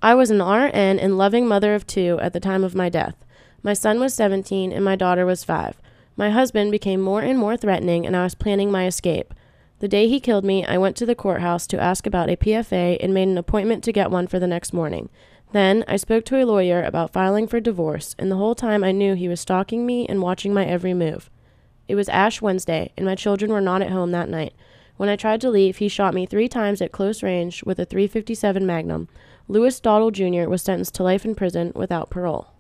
I was an RN and loving mother of two at the time of my death. My son was 17 and my daughter was 5. My husband became more and more threatening and I was planning my escape. The day he killed me, I went to the courthouse to ask about a PFA and made an appointment to get one for the next morning. Then, I spoke to a lawyer about filing for divorce, and the whole time I knew he was stalking me and watching my every move. It was Ash Wednesday, and my children were not at home that night. When I tried to leave, he shot me 3 times at close range with a .357 Magnum. Lewis Dowdle Jr. was sentenced to life in prison without parole.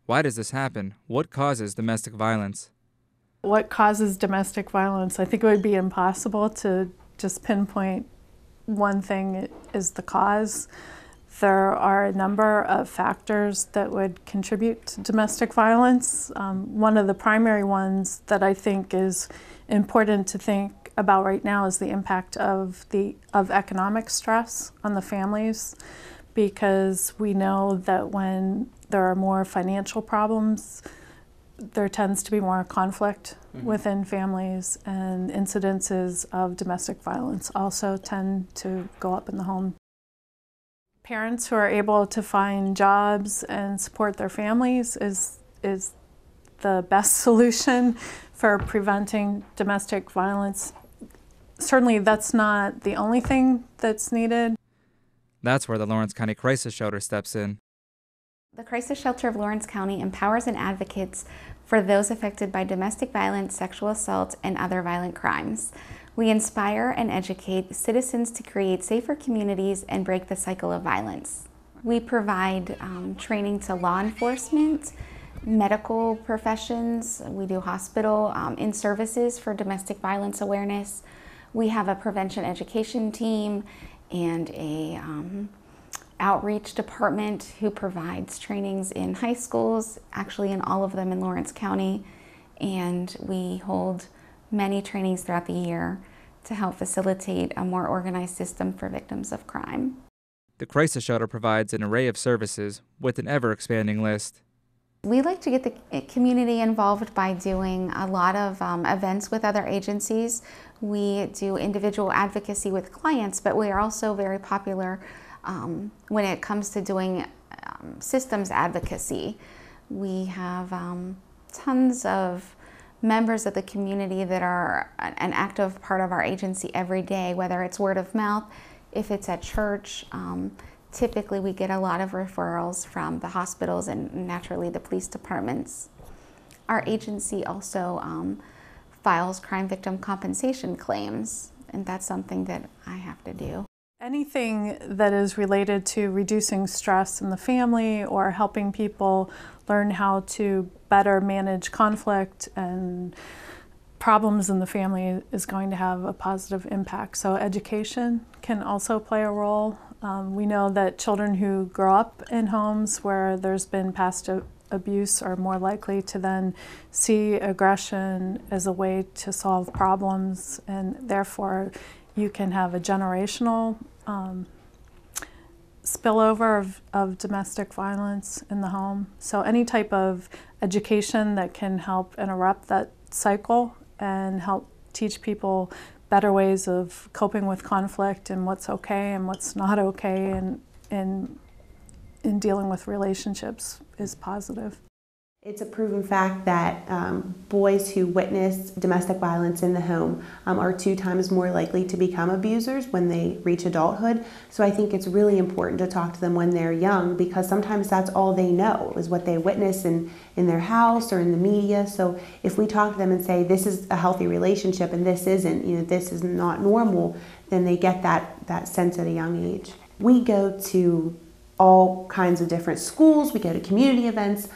Why does this happen? What causes domestic violence? What causes domestic violence? I think it would be impossible to just pinpoint one thing as the cause. There are a number of factors that would contribute to domestic violence. One of the primary ones that I think is important to think about right now is the impact of economic stress on the families, because we know that when there are more financial problems, there tends to be more conflict within families, and incidences of domestic violence also tend to go up in the home. Parents who are able to find jobs and support their families is the best solution for preventing domestic violence. Certainly that's not the only thing that's needed. That's where the Lawrence County Crisis Shelter steps in. The Crisis Shelter of Lawrence County empowers and advocates for those affected by domestic violence, sexual assault, and other violent crimes. We inspire and educate citizens to create safer communities and break the cycle of violence. We provide training to law enforcement, medical professions. We do hospital in-services for domestic violence awareness. We have a prevention education team and a outreach department who provides trainings in high schools, actually in all of them in Lawrence County, and we hold many trainings throughout the year to help facilitate a more organized system for victims of crime. The Crisis Shelter provides an array of services with an ever-expanding list. We like to get the community involved by doing a lot of events with other agencies. We do individual advocacy with clients, but we are also very popular when it comes to doing systems advocacy. We have tons of members of the community that are an active part of our agency every day, whether it's word of mouth, if it's at church. Typically we get a lot of referrals from the hospitals and naturally the police departments. Our agency also files crime victim compensation claims, and that's something that I have to do. Anything that is related to reducing stress in the family or helping people learn how to better manage conflict and problems in the family is going to have a positive impact. So education can also play a role. We know that children who grow up in homes where there's been past abuse are more likely to then see aggression as a way to solve problems, and therefore you can have a generational spillover of domestic violence in the home. So any type of education that can help interrupt that cycle and help teach people better ways of coping with conflict and what's okay and what's not okay in dealing with relationships is positive. It's a proven fact that boys who witness domestic violence in the home are 2 times more likely to become abusers when they reach adulthood. So I think it's really important to talk to them when they're young, because sometimes that's all they know is what they witness in their house or in the media. So if we talk to them and say this is a healthy relationship and this isn't, this is not normal, then they get that sense at a young age. We go to all kinds of different schools. We go to community events.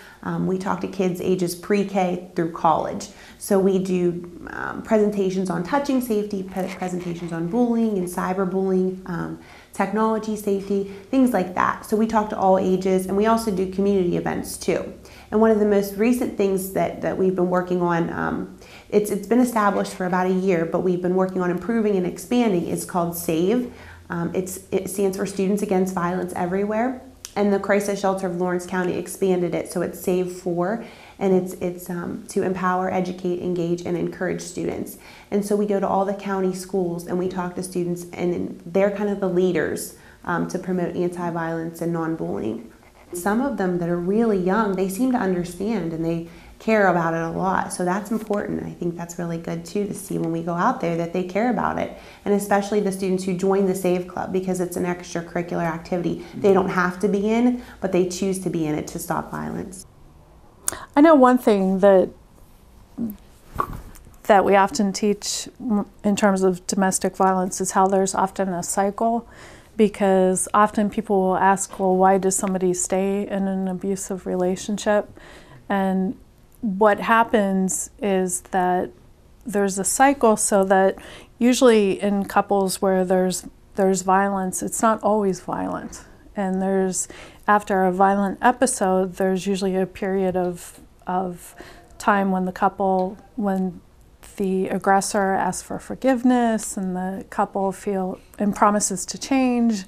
We talk to kids ages pre-K through college. So we do presentations on touching safety, presentations on bullying and cyberbullying, technology safety, things like that. So we talk to all ages, and we also do community events too. And one of the most recent things that we've been working on, it's been established for about a year, but we've been working on improving and expanding, is called SAVE. It stands for Students Against Violence Everywhere. And the Crisis Shelter of Lawrence County expanded it, so it's Save 4, and it's to empower, educate, engage, and encourage students. And so we go to all the county schools and we talk to students, and they're kind of the leaders to promote anti-violence and non-bullying. Some of them that are really young, they seem to understand and they care about it a lot. So that's important. I think that's really good too, to see when we go out there that they care about it. And especially the students who join the Save Club, because it's an extracurricular activity. They don't have to be in, but they choose to be in it to stop violence. I know one thing that we often teach in terms of domestic violence is how there's often a cycle, because often people will ask, well, why does somebody stay in an abusive relationship? And what happens is that there's a cycle, so that usually in couples where there's violence, it's not always violent. And after a violent episode, there's usually a period of time when the aggressor asks for forgiveness and the couple promises to change.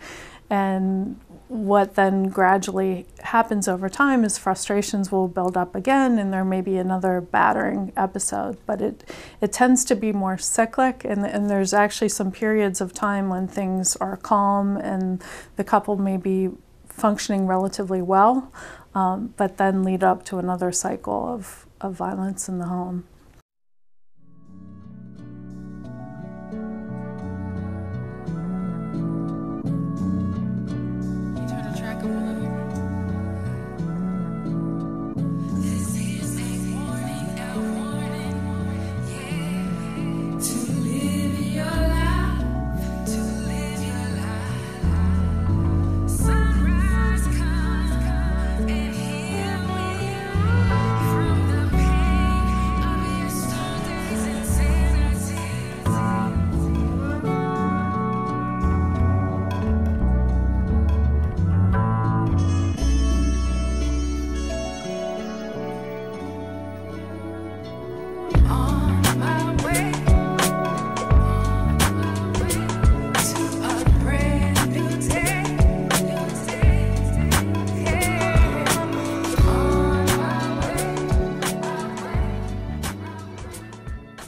And what then gradually happens over time is frustrations will build up again, and there may be another battering episode. But it tends to be more cyclic, and there's actually some periods of time when things are calm and the couple may be functioning relatively well, but then lead up to another cycle of violence in the home.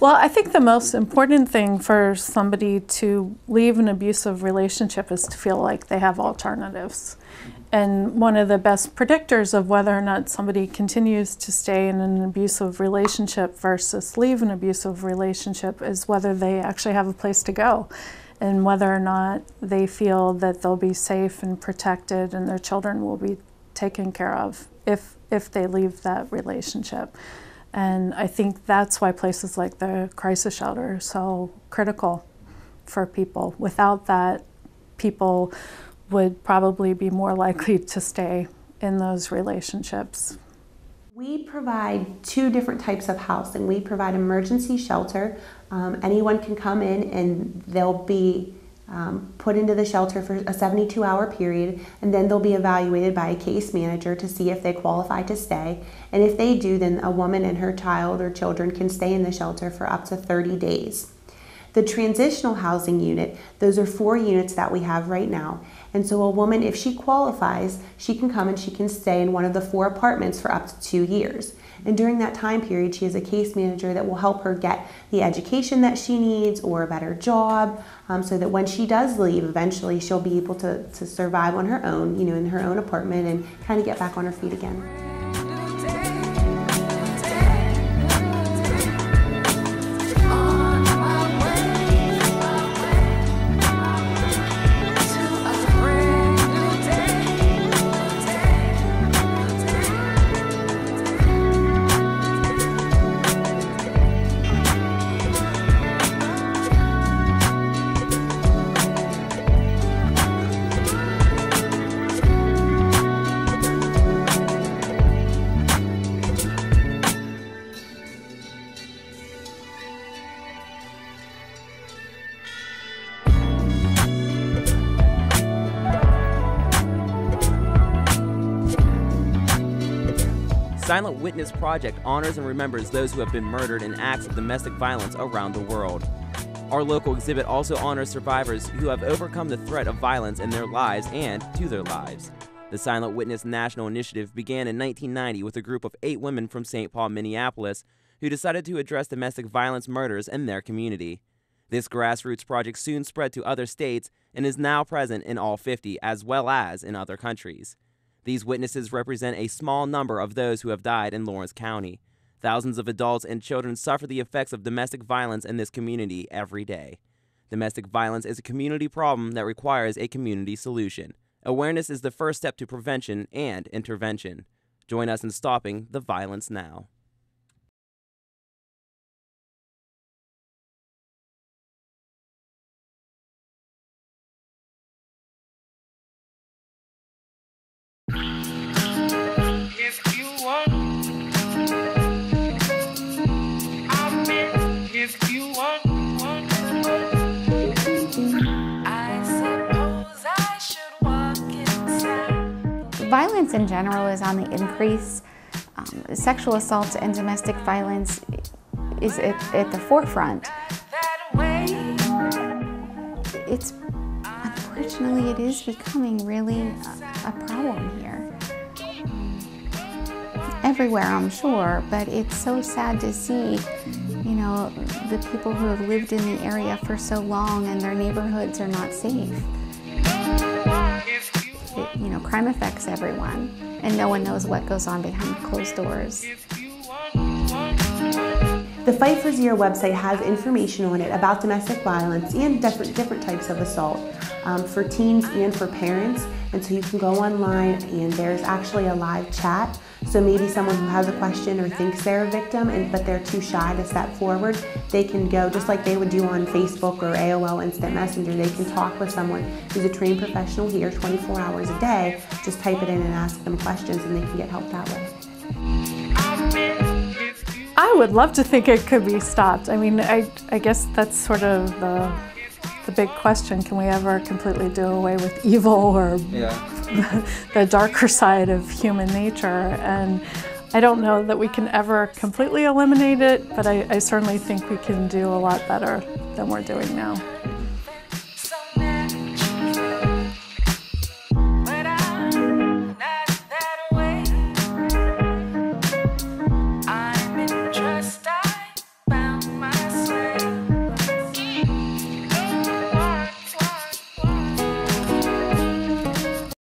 Well, I think the most important thing for somebody to leave an abusive relationship is to feel like they have alternatives. And one of the best predictors of whether or not somebody continues to stay in an abusive relationship versus leave an abusive relationship is whether they actually have a place to go, and whether or not they feel that they'll be safe and protected and their children will be taken care of if they leave that relationship. And I think that's why places like the crisis shelter are so critical for people. Without that, people would probably be more likely to stay in those relationships. We provide 2 different types of housing. We provide emergency shelter. Anyone can come in and they'll be put into the shelter for a 72-hour period, and then they'll be evaluated by a case manager to see if they qualify to stay. And if they do, then a woman and her child or children can stay in the shelter for up to 30 days. The transitional housing unit, those are 4 units that we have right now. And so a woman, if she qualifies, she can come and she can stay in one of the 4 apartments for up to 2 years. And during that time period, she has a case manager that will help her get the education that she needs or a better job, so that when she does leave, eventually she'll be able to survive on her own, in her own apartment, and kind of get back on her feet again. Silent Witness Project honors and remembers those who have been murdered in acts of domestic violence around the world. Our local exhibit also honors survivors who have overcome the threat of violence in their lives and to their lives. The Silent Witness National Initiative began in 1990 with a group of 8 women from St. Paul, Minneapolis, who decided to address domestic violence murders in their community. This grassroots project soon spread to other states and is now present in all 50, as well as in other countries. These witnesses represent a small number of those who have died in Lawrence County. Thousands of adults and children suffer the effects of domestic violence in this community every day. Domestic violence is a community problem that requires a community solution. Awareness is the first step to prevention and intervention. Join us in stopping the violence now. If you want, if you want, I suppose I should walk inside. Violence in general is on the increase. Sexual assault and domestic violence is at the forefront. It's unfortunately, it is becoming really a problem here. Everywhere, I'm sure, but it's so sad to see, the people who have lived in the area for so long and their neighborhoods are not safe. Crime affects everyone, and no one knows what goes on behind closed doors. The Fight for Zero website has information on it about domestic violence and different types of assault for teens and for parents. And so you can go online and there's actually a live chat. So maybe someone who has a question or thinks they're a victim but they're too shy to step forward, they can go, just like they would do on Facebook or AOL Instant Messenger, they can talk with someone who's a trained professional here 24 hours a day, just type it in and ask them questions and they can get help that way. I would love to think it could be stopped. I mean, I guess that's sort of the big question. Can we ever completely do away with evil or the darker side of human nature? And I don't know that we can ever completely eliminate it, but I certainly think we can do a lot better than we're doing now.